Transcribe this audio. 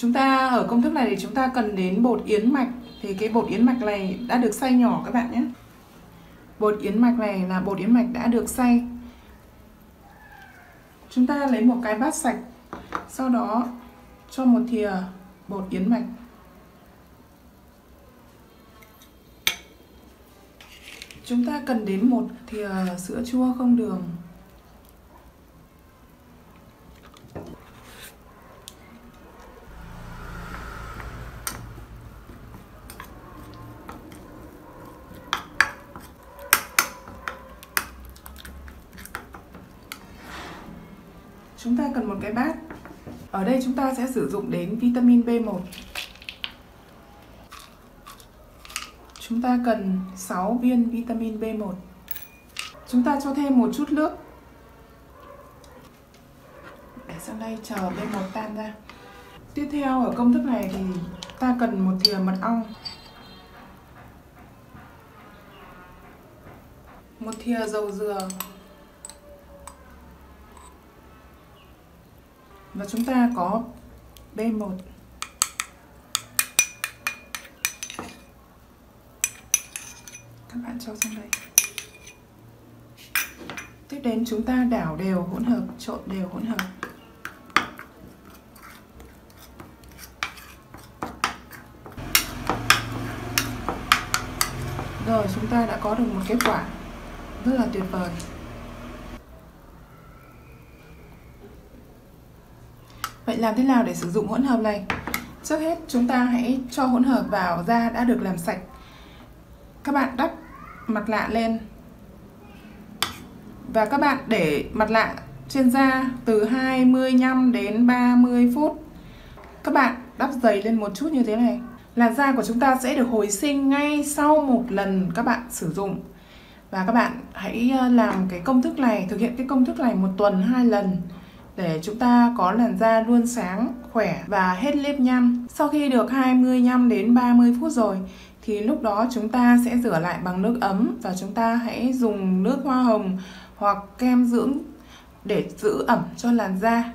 Chúng ta ở công thức này thì chúng ta cần đến bột yến mạch. Thì cái bột yến mạch này đã được xay nhỏ các bạn nhé. Bột yến mạch này là bột yến mạch đã được xay. Chúng ta lấy một cái bát sạch, sau đó cho một thìa bột yến mạch. Chúng ta cần đến một thìa sữa chua không đường. Chúng ta cần một cái bát. Ở đây chúng ta sẽ sử dụng đến vitamin B1. Chúng ta cần 6 viên vitamin B1. Chúng ta cho thêm một chút nước. Để sang đây chờ B1 tan ra. Tiếp theo ở công thức này thì ta cần một thìa mật ong, một thìa dầu dừa, và chúng ta có B1. Các bạn cho sang đây. Tiếp đến chúng ta đảo đều hỗn hợp, trộn đều hỗn hợp. Rồi chúng ta đã có được một kết quả rất là tuyệt vời. Vậy làm thế nào để sử dụng hỗn hợp này? Trước hết chúng ta hãy cho hỗn hợp vào da đã được làm sạch. Các bạn đắp mặt lạ lên và các bạn để mặt lạ trên da từ 25 đến 30 phút. Các bạn đắp dày lên một chút như thế này. Làn da của chúng ta sẽ được hồi sinh ngay sau một lần các bạn sử dụng. Và các bạn hãy làm cái công thức này, thực hiện cái công thức này 1 tuần 2 lần để chúng ta có làn da luôn sáng, khỏe và hết nếp nhăn. Sau khi được 25 đến 30 phút rồi thì lúc đó chúng ta sẽ rửa lại bằng nước ấm và chúng ta hãy dùng nước hoa hồng hoặc kem dưỡng để giữ ẩm cho làn da.